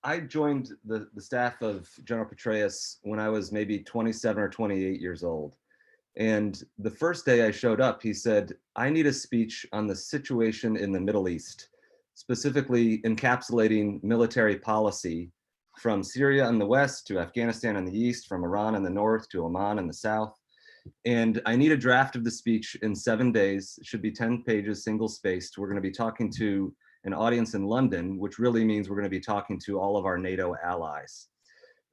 I joined the staff of General Petraeus when I was maybe 27 or 28 years old. And the first day I showed up, he said, I need a speech on the situation in the Middle East, specifically encapsulating military policy from Syria in the west to Afghanistan in the east, from Iran in the north to Oman in the south. And I need a draft of the speech in 7 days. It should be 10 pages, single spaced. We're going to be talking to an audience in London, which really means we're going to be talking to all of our NATO allies.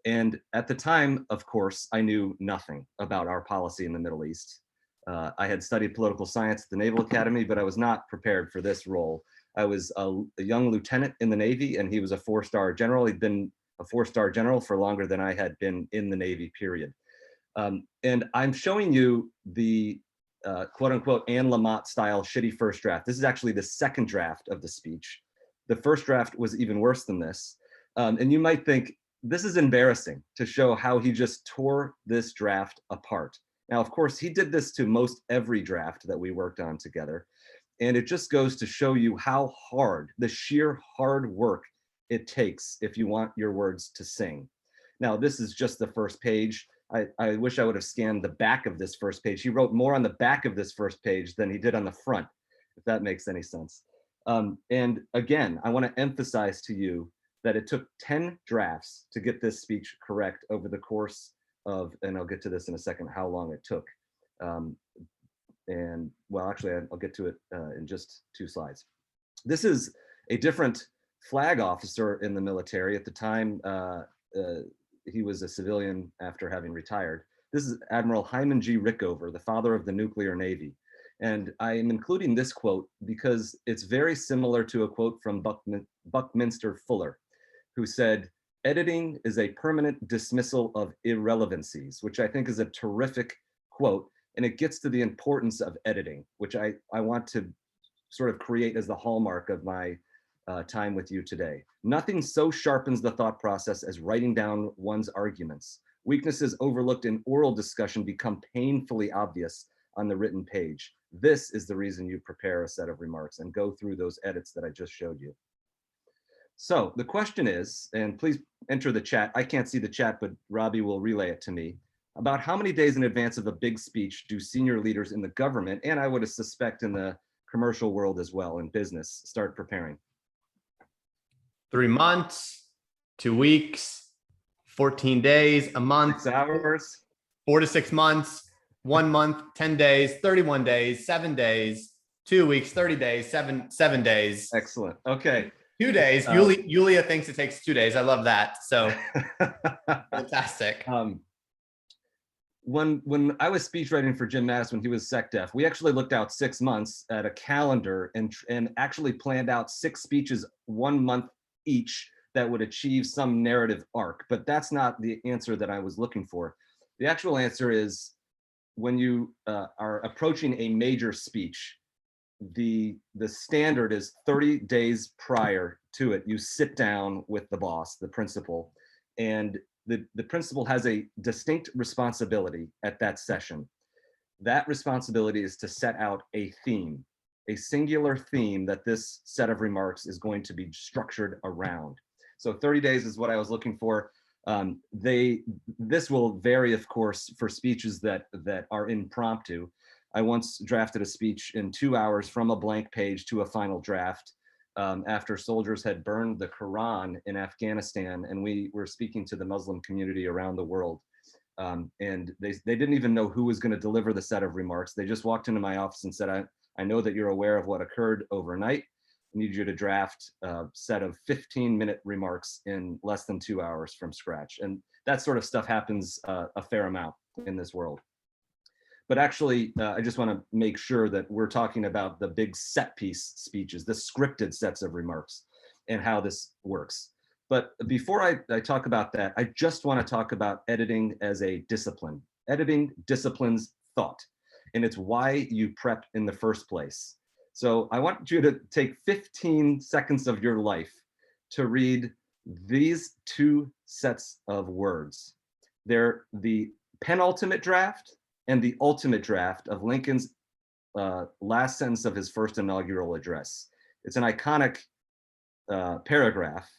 And at the time, of course, I knew nothing about our policy in the Middle East. I had studied political science at the Naval Academy, but I was not prepared for this role. I was a young lieutenant in the Navy, and he was a four-star general. He'd been a four-star general for longer than I had been in the Navy, period. And I'm showing you the quote unquote Anne Lamott style shitty first draft. This is actually the second draft of the speech. The first draft was even worse than this. And you might think, this is embarrassing to show how he just tore this draft apart. Now, of course, he did this to most every draft that we worked on together. And it just goes to show you how hard, the sheer hard work it takes if you want your words to sing. Now, this is just the first page. I wish I would have scanned the back of this first page. He wrote more on the back of this first page than he did on the front, if that makes any sense. And again, I want to emphasize to you that it took 10 drafts to get this speech correct over the course of, and I'll get to this in a second, how long it took. And well, actually, I'll get to it in just 2 slides. This is a different flag officer in the military. At the time, he was a civilian after having retired. This is Admiral Hyman G. Rickover, the father of the nuclear navy. And I am including this quote because it's very similar to a quote from Buckminster Fuller, who said, editing is a permanent dismissal of irrelevancies, which I think is a terrific quote. And it gets to the importance of editing, which I want to sort of create as the hallmark of my time with you today. Nothing so sharpens the thought process as writing down one's arguments. Weaknesses overlooked in oral discussion become painfully obvious on the written page. This is the reason you prepare a set of remarks and go through those edits that I just showed you. So the question is, and please enter the chat. I can't see the chat, but Robbie will relay it to me. About how many days in advance of a big speech do senior leaders in the government, and I would suspect in the commercial world as well, in business, start preparing? 3 months, 2 weeks, 14 days, a month, 6 hours, 4 to 6 months, 1 month, 10 days, 31 days, 7 days, 2 weeks, 30 days, seven days. Excellent. Okay. 2 days. Yulia thinks it takes 2 days. I love that. So fantastic. When I was speechwriting for Jim Mattis when he was SecDef, we actually looked out 6 months at a calendar and actually planned out 6 speeches 1 month each that would achieve some narrative arc. But that's not the answer that I was looking for. The actual answer is when you are approaching a major speech, the standard is 30 days prior to it. You sit down with the boss, the principal, and the principal has a distinct responsibility at that session. That responsibility is to set out a theme, a singular theme that this set of remarks is going to be structured around. So 30 days is what I was looking for. This will vary, of course, for speeches that are impromptu. I once drafted a speech in 2 hours from a blank page to a final draft after soldiers had burned the Quran in Afghanistan, and we were speaking to the Muslim community around the world. And they didn't even know who was going to deliver the set of remarks. They just walked into my office and said, I know that you're aware of what occurred overnight. I need you to draft a set of 15-minute remarks in less than 2 hours from scratch. And that sort of stuff happens a fair amount in this world. But actually, I just want to make sure that we're talking about the big set piece speeches, the scripted sets of remarks, and how this works. But before I talk about that, I just want to talk about editing as a discipline. Editing disciplines thought, and it's why you prep in the first place. So I want you to take 15 seconds of your life to read these 2 sets of words. They're the penultimate draft and the ultimate draft of Lincoln's last sentence of his first inaugural address. It's an iconic paragraph,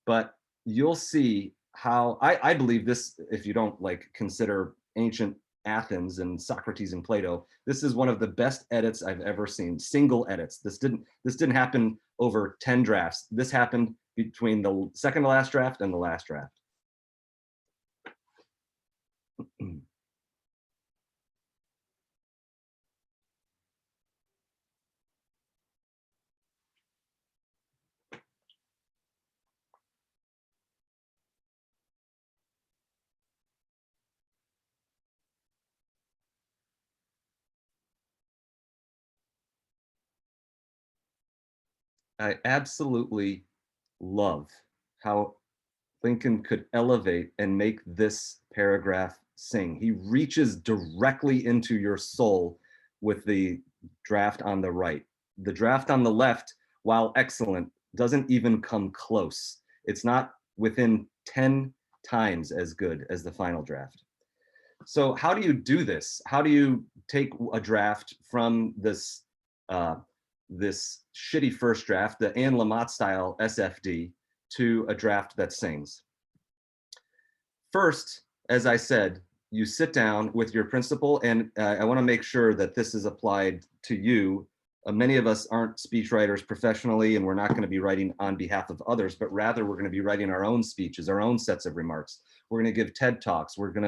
but you'll see how I believe this, if you don't like consider ancient Athens and Socrates and Plato, this is one of the best edits I've ever seen. Single edits. This didn't happen over 10 drafts. This happened between the second to last draft and the last draft. I absolutely love how Lincoln could elevate and make this paragraph sing. He reaches directly into your soul with the draft on the right. The draft on the left, while excellent, doesn't even come close. It's not within 10 times as good as the final draft. So how do you do this? How do you take a draft from this shitty first draft, the Anne Lamott style SFD, to a draft that sings? First, as I said, you sit down with your principal, and I want to make sure that this is applied to you. Many of us aren't speechwriters professionally, and we're not going to be writing on behalf of others, but rather we're going to be writing our own speeches, our own sets of remarks. We're going to give TED Talks. We're going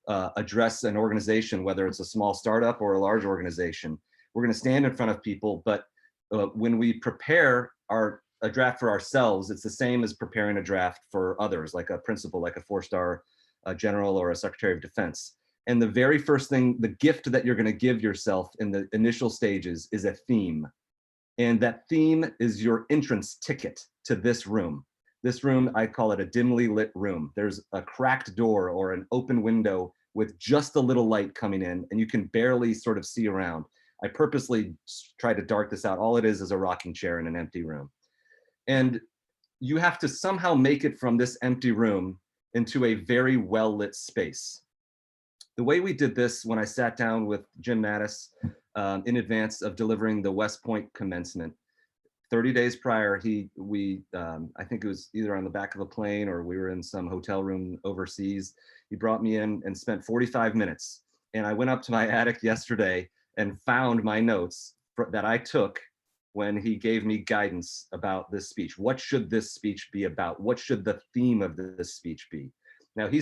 to address an organization, whether it's a small startup or a large organization. We're going to stand in front of people, but when we prepare a draft for ourselves, it's the same as preparing a draft for others, like a principal, like a four-star general or a secretary of defense. And the very first thing, the gift that you're going to give yourself in the initial stages is a theme. And that theme is your entrance ticket to this room. This room, I call it a dimly lit room. There's a cracked door or an open window with just a little light coming in, and you can barely sort of see around. I purposely try to dark this out. All it is a rocking chair in an empty room. And you have to somehow make it from this empty room into a very well-lit space. The way we did this when I sat down with Jim Mattis in advance of delivering the West Point commencement, 30 days prior, I think it was either on the back of a plane or we were in some hotel room overseas. He brought me in and spent 45 minutes. And I went up to my attic yesterday and found my notes that I took when he gave me guidance about this speech. What should this speech be about? What should the theme of this speech be? Now he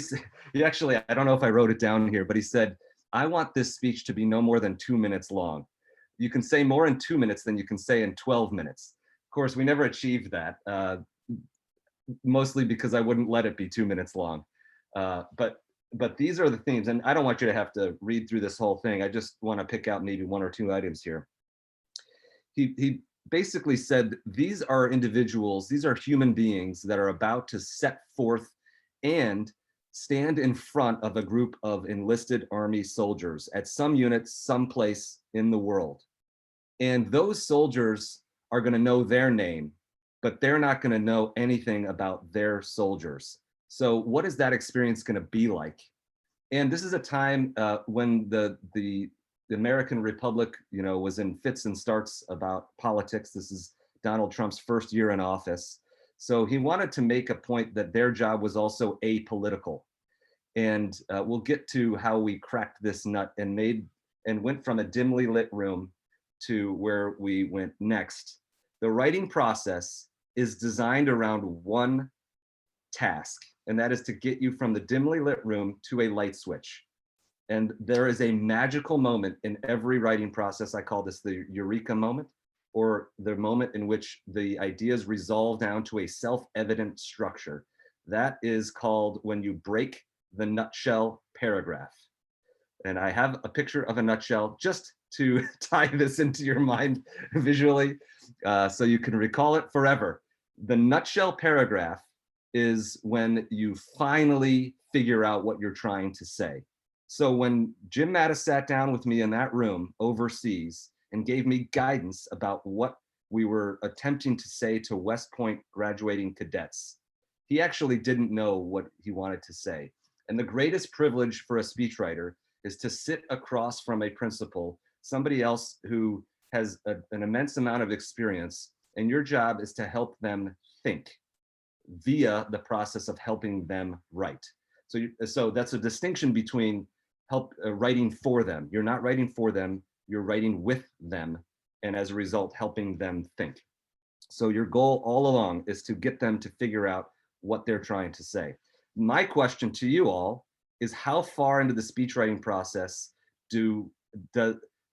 actually, I don't know if I wrote it down here, but he said, I want this speech to be no more than 2 minutes long. You can say more in 2 minutes than you can say in 12 minutes. Of course, we never achieved that, mostly because I wouldn't let it be 2 minutes long. But these are the themes, and I don't want you to have to read through this whole thing. I just want to pick out maybe one or two items here. He basically said, these are individuals, these are human beings that are about to set forth and stand in front of a group of enlisted Army soldiers at some unit, someplace in the world. And those soldiers are going to know their name, but they're not going to know anything about their soldiers. So what is that experience going to be like? And this is a time when the American Republic, was in fits and starts about politics. This is Donald Trump's first year in office. So he wanted to make a point that their job was also apolitical. And we'll get to how we cracked this nut and went from a dimly lit room to where we went next. The writing process is designed around one task, and that is to get you from the dimly lit room to a light switch. And there is a magical moment in every writing process. I call this the eureka moment, or the moment in which the ideas resolve down to a self-evident structure. That is called when you break the nutshell paragraph. And I have a picture of a nutshell just to tie this into your mind visually, so you can recall it forever. The nutshell paragraph is when you finally figure out what you're trying to say. So when Jim Mattis sat down with me in that room overseas and gave me guidance about what we were attempting to say to West Point graduating cadets, he actually didn't know what he wanted to say. And the greatest privilege for a speechwriter is to sit across from a principal, somebody else who has an immense amount of experience, and your job is to help them think. via the process of helping them write. So that's a distinction between writing for them. You're not writing for them, you're writing with them, and as a result, helping them think. So your goal all along is to get them to figure out what they're trying to say. My question to you all is, how far into the speech writing process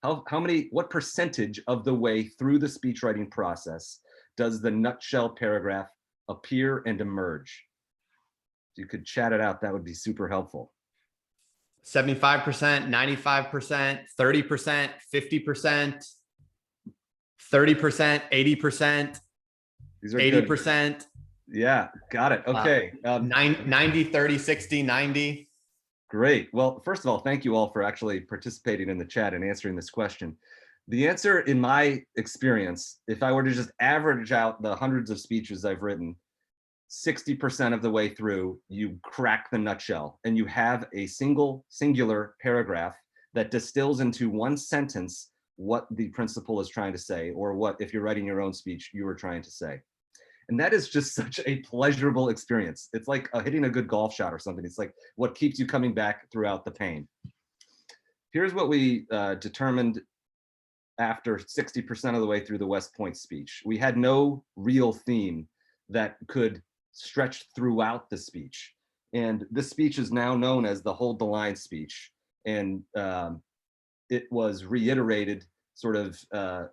what percentage of the way through the speech writing process does the nutshell paragraph appear and emerge? If you could chat it out, that would be super helpful. 75%, 95%, 30%, 50%, 30%, 80%, These are 80%. Good. Yeah, got it. Okay. 90, 30, 60, 90. Great. Well, first of all, thank you all for actually participating in the chat and answering this question. The answer, in my experience, if I were to just average out the hundreds of speeches I've written, 60% of the way through, you crack the nutshell and you have a singular paragraph that distills into one sentence what the principal is trying to say, or what, if you're writing your own speech, you were trying to say. And that is just such a pleasurable experience. It's like hitting a good golf shot or something. It's like what keeps you coming back throughout the pain. Here's what we determined after 60% of the way through the West Point speech. We had no real theme that could stretch throughout the speech. And this speech is now known as the Hold the Line speech. And it was reiterated sort of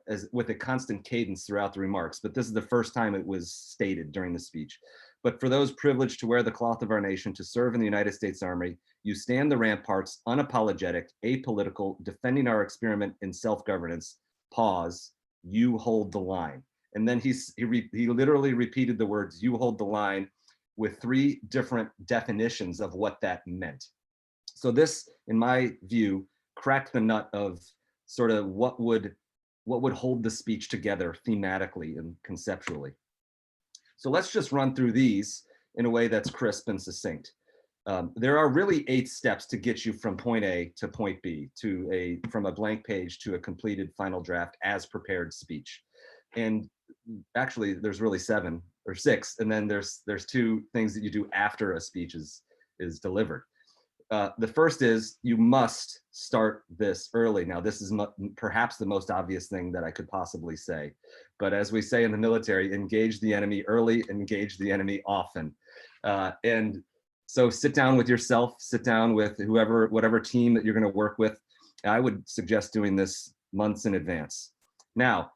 as with a constant cadence throughout the remarks, but this is the first time it was stated during the speech. But for those privileged to wear the cloth of our nation, to serve in the United States Army, you stand the ramparts, unapologetic, apolitical, defending our experiment in self-governance. Pause, you hold the line. And then he literally repeated the words, you hold the line, with 3 different definitions of what that meant. So this, in my view, cracked the nut of sort of what would hold the speech together thematically and conceptually. So let's just run through these in a way that's crisp and succinct. There are really 8 steps to get you from point A to point B, from a blank page to a completed final draft as prepared speech. And actually there's really 7 or 6, and then there's 2 things that you do after a speech is delivered. The first is you must start this early. Now, this is perhaps the most obvious thing that I could possibly say, but as we say in the military, engage the enemy early, engage the enemy often. And so sit down with yourself, sit down with whatever team that you're going to work with. I would suggest doing this months in advance. Now,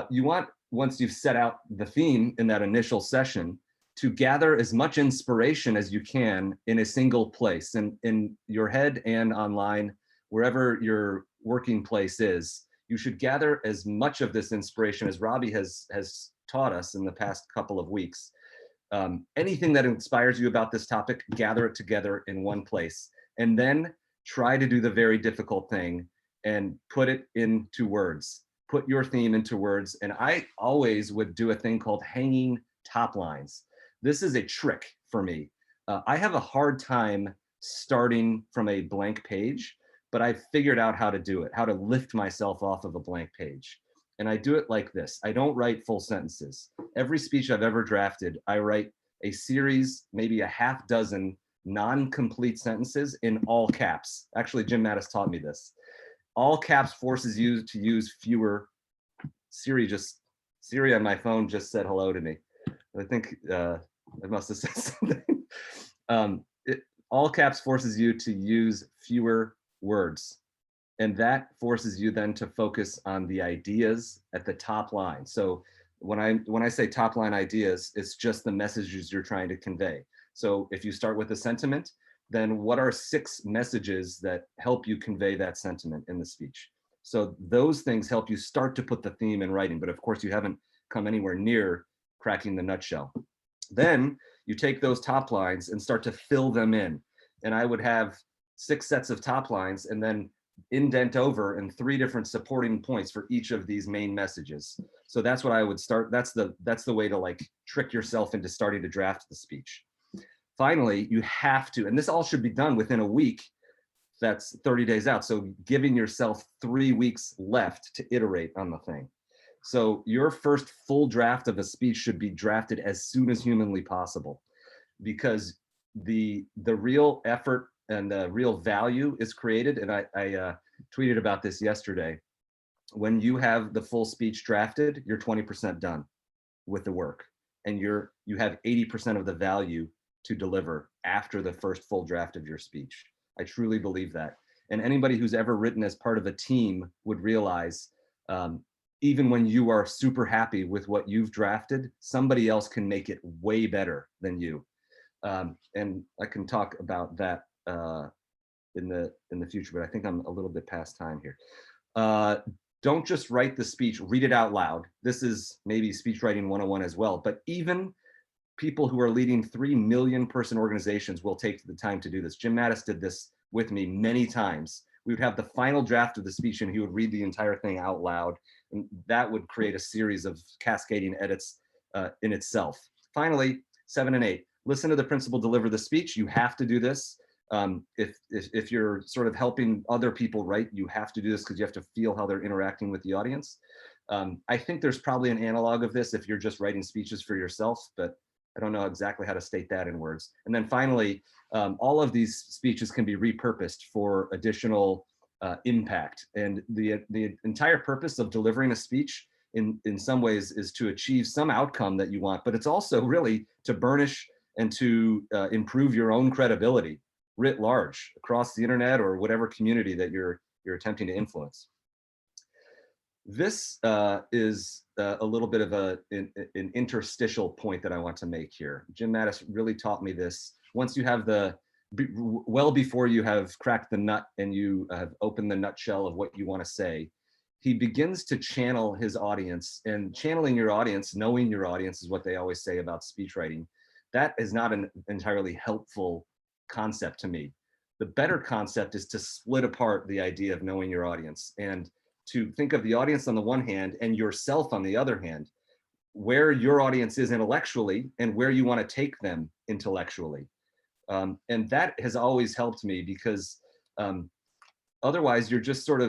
you want, once you've set out the theme in that initial session, to gather as much inspiration as you can in a single place, in your head and online, wherever your working place is. You should gather as much of this inspiration as Robbie has taught us in the past couple of weeks. Anything that inspires you about this topic, gather it together in one place, and then try to do the very difficult thing and put it into words. Put your theme into words. And I always would do a thing called hanging top lines. This is a trick for me. I have a hard time starting from a blank page, but I've figured out how to do it, how to lift myself off of a blank page. And I do it like this. I don't write full sentences. Every speech I've ever drafted, I write a series, maybe a half dozen non-complete sentences in all caps. Actually, Jim Mattis taught me this. All caps forces you to use fewer. Siri on my phone just said hello to me. I think I must have said something. All caps forces you to use fewer words. And that forces you then to focus on the ideas at the top line. So when I say top line ideas, it's just the messages you're trying to convey. So if you start with a sentiment, then what are 6 messages that help you convey that sentiment in the speech? So those things help you start to put the theme in writing, but of course you haven't come anywhere near cracking the nutshell. Then you take those top lines and start to fill them in. And I would have 6 sets of top lines and then indent over in 3 different supporting points for each of these main messages. So that's what I would start. That's the way to like trick yourself into starting to draft the speech. Finally, you have to, and this all should be done within a week. That's 30 days out. So giving yourself 3 weeks left to iterate on the thing. So your first full draft of a speech should be drafted as soon as humanly possible, because the real effort and the real value is created. And I tweeted about this yesterday. When you have the full speech drafted, you're 20% done with the work, and you have 80% of the value to deliver after the first full draft of your speech. I truly believe that. And anybody who's ever written as part of a team would realize, even when you are super happy with what you've drafted, somebody else can make it way better than you. And I can talk about that in the future, but I think I'm a little bit past time here. Don't just write the speech, read it out loud. This is maybe speech writing 101 as well, but even people who are leading 3 million person organizations will take the time to do this. Jim Mattis did this with me many times. We would have the final draft of the speech and he would read the entire thing out loud. And that would create a series of cascading edits in itself. Finally, 7 and 8, listen to the principal deliver the speech. You have to do this. If you're sort of helping other people write, you have to do this because you have to feel how they're interacting with the audience. I think there's probably an analog of this if you're just writing speeches for yourself, but I don't know exactly how to state that in words. And then finally, all of these speeches can be repurposed for additional impact. And the entire purpose of delivering a speech in some ways is to achieve some outcome that you want, but it's also really to burnish and to improve your own credibility writ large across the internet or whatever community that you're attempting to influence. This is a little bit of an interstitial point that I want to make here. Jim Mattis really taught me this. Once you have well before you have cracked the nut and you have opened the nutshell of what you want to say, he begins to channel his audience. And channeling your audience, knowing your audience is what they always say about speech writing. That is not an entirely helpful concept to me. The better concept is to split apart the idea of knowing your audience and to think of the audience on the one hand and yourself on the other hand, where your audience is intellectually and where you want to take them intellectually. And that has always helped me because otherwise you're sort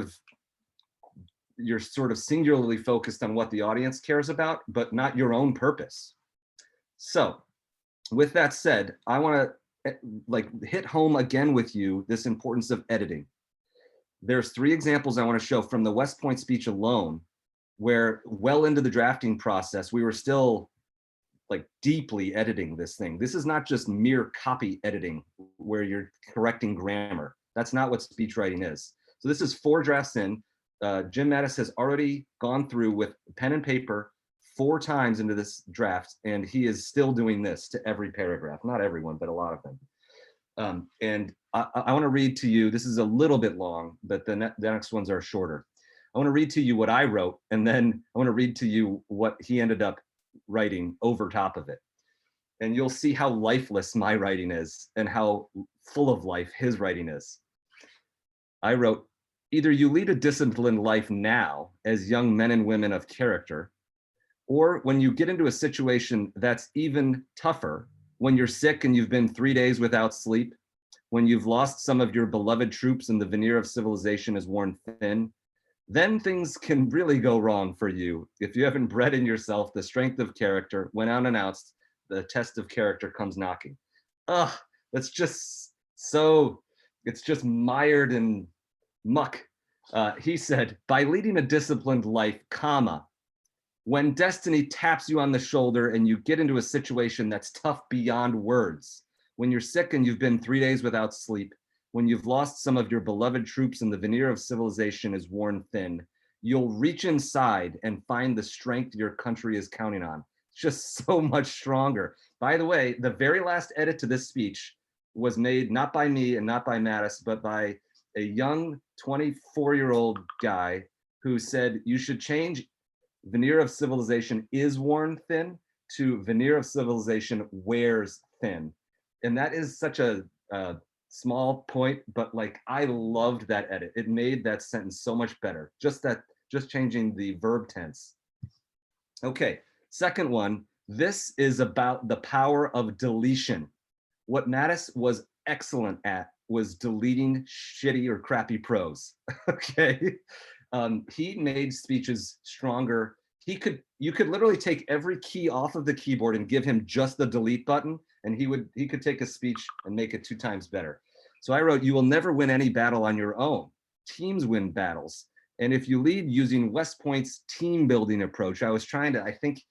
of singularly focused on what the audience cares about, but not your own purpose. So with that said, I want to hit home again with you this importance of editing. There's 3 examples I want to show from the West Point speech alone, where well into the drafting process, we were still deeply editing this thing. This is not just mere copy editing where you're correcting grammar. That's not what speech writing is. So this is 4 drafts in. Jim Mattis has already gone through with pen and paper 4 times into this draft, and he is still doing this to every paragraph. Not everyone, but a lot of them. And I want to read to you, this is a little bit long, but the next ones are shorter. I want to read to you what I wrote, and then I want to read to you what he ended up writing over top of it. And you'll see how lifeless my writing is and how full of life his writing is. I wrote, either you lead a disciplined life now as young men and women of character, or when you get into a situation that's even tougher, when you're sick and you've been 3 days without sleep, when you've lost some of your beloved troops and the veneer of civilization is worn thin, then things can really go wrong for you. If you haven't bred in yourself the strength of character, when unannounced, the test of character comes knocking. Ugh, that's just so, it's just mired in muck. He said, by leading a disciplined life, comma, when destiny taps you on the shoulder and you get into a situation that's tough beyond words, when you're sick and you've been 3 days without sleep, when you've lost some of your beloved troops and the veneer of civilization is worn thin, you'll reach inside and find the strength your country is counting on. It's just so much stronger. By the way, the very last edit to this speech was made not by me and not by Mattis, but by a young 24-year-old guy who said you should change veneer of civilization is worn thin to veneer of civilization wears thin. And that is such a small point, but I loved that edit. It made that sentence so much better. Just changing the verb tense. Okay, second one, this is about the power of deletion. What Mattis was excellent at was deleting shitty or crappy prose. Okay. He made speeches stronger. you could literally take every key off of the keyboard and give him just the delete button, and he could take a speech and make it 2 times better. So I wrote, you will never win any battle on your own. Teams win battles. And if you lead using West Point's team building approach, I think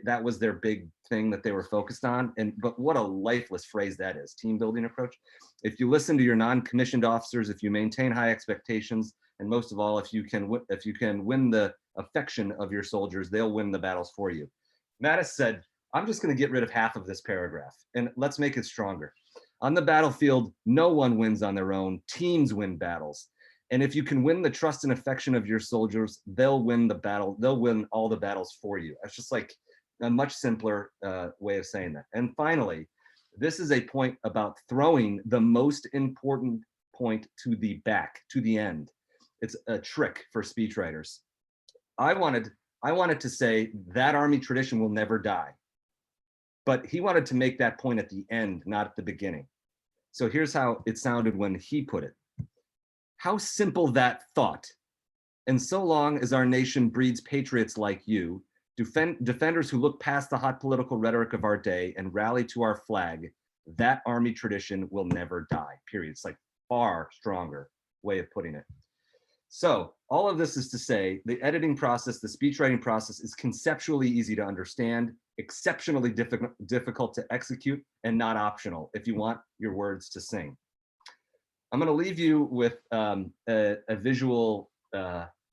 that was their big thing that they were focused on. But what a lifeless phrase that is, team building approach. If you listen to your non-commissioned officers, if you maintain high expectations, and most of all, if you can win the affection of your soldiers, they'll win the battles for you. Mattis said, I'm just going to get rid of half of this paragraph and let's make it stronger. On the battlefield, no one wins on their own. Teams win battles. And if you can win the trust and affection of your soldiers, they'll win the battle. They'll win all the battles for you. That's just like a much simpler way of saying that. And finally, this is a point about throwing the most important point to the back, to the end. It's a trick for speechwriters. I wanted to say that Army tradition will never die. But he wanted to make that point at the end, not at the beginning. So here's how it sounded when he put it. How simple that thought. And so long as our nation breeds patriots like you, defenders who look past the hot political rhetoric of our day and rally to our flag, that Army tradition will never die, period. It's like far stronger way of putting it. So all of this is to say the editing process, the speechwriting process is conceptually easy to understand, exceptionally difficult to execute, and not optional if you want your words to sing. I'm going to leave you with a visual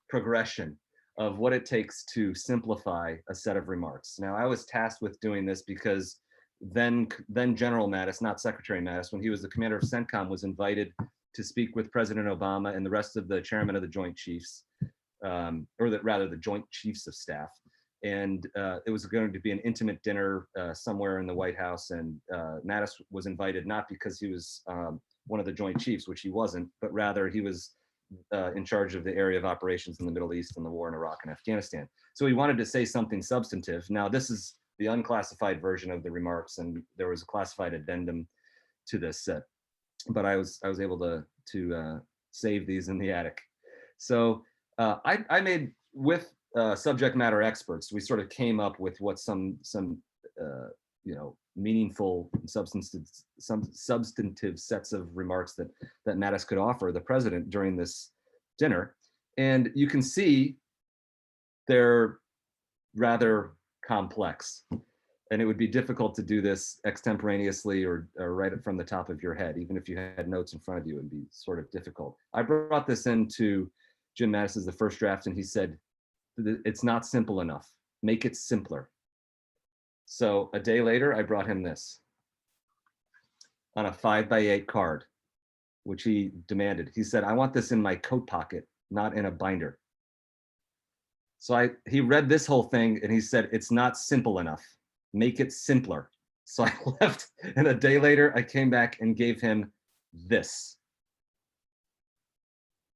progression of what it takes to simplify a set of remarks. Now, I was tasked with doing this because then General Mattis, not Secretary Mattis, when he was the commander of CENTCOM, was invited to speak with President Obama and the rest of the chairman of the Joint Chiefs, rather the Joint Chiefs of Staff. And it was going to be an intimate dinner somewhere in the White House. And Mattis was invited not because he was one of the Joint Chiefs, which he wasn't, but rather he was in charge of the area of operations in the Middle East and the war in Iraq and Afghanistan. So he wanted to say something substantive. Now, this is the unclassified version of the remarks, and there was a classified addendum to this set. But I was able to save these in the attic. So I made, with subject matter experts, we sort of came up with what some meaningful substantive sets of remarks that Mattis could offer the president during this dinner. And you can see they're rather complex. And it would be difficult to do this extemporaneously or write it from the top of your head. Even if you had notes in front of you, it would be sort of difficult. I brought this into Jim Mattis' the first draft, and he said, it's not simple enough. Make it simpler. So a day later, I brought him this on a 5x8 card, which he demanded. He said, I want this in my coat pocket, not in a binder. So he read this whole thing and he said, it's not simple enough. Make it simpler. So I left, and a day later, I came back and gave him this.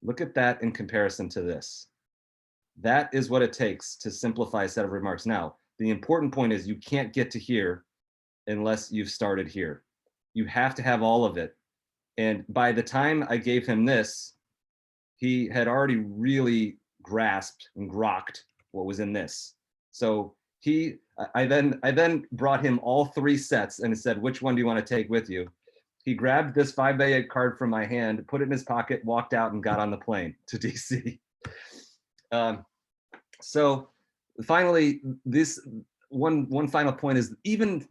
Look at that in comparison to this. That is what it takes to simplify a set of remarks. Now, the important point is you can't get to here unless you've started here. You have to have all of it. And by the time I gave him this, he had already really grasped and grokked what was in this. So I then brought him all 3 sets and said, which one do you want to take with you? He grabbed this 5x8 card from my hand, put it in his pocket, walked out, and got on the plane to DC. So finally, this one final point is even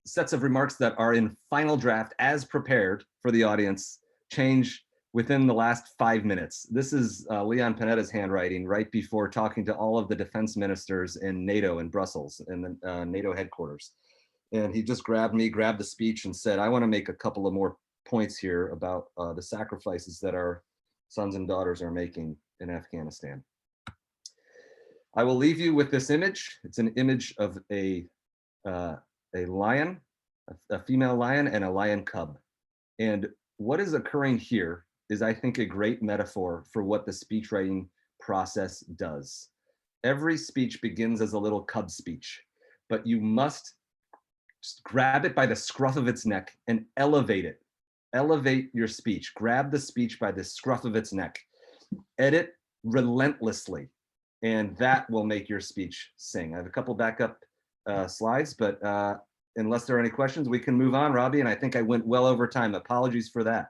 sets of remarks that are in final draft as prepared for the audience change within the last 5 minutes. This is Leon Panetta's handwriting right before talking to all of the defense ministers in NATO in Brussels, in the NATO headquarters. And he just grabbed the speech and said, I want to make a couple of more points here about the sacrifices that our sons and daughters are making in Afghanistan. I will leave you with this image. It's an image of a lion, a female lion, and a lion cub. And what is occurring here is, I think, a great metaphor for what the speechwriting process does. Every speech begins as a little cub speech, but you must just grab it by the scruff of its neck and elevate it. Elevate your speech. Grab the speech by the scruff of its neck. Edit relentlessly. and that will make your speech sing. I have a couple backup slides, but unless there are any questions, we can move on, Robbie. And I think I went well over time. Apologies for that.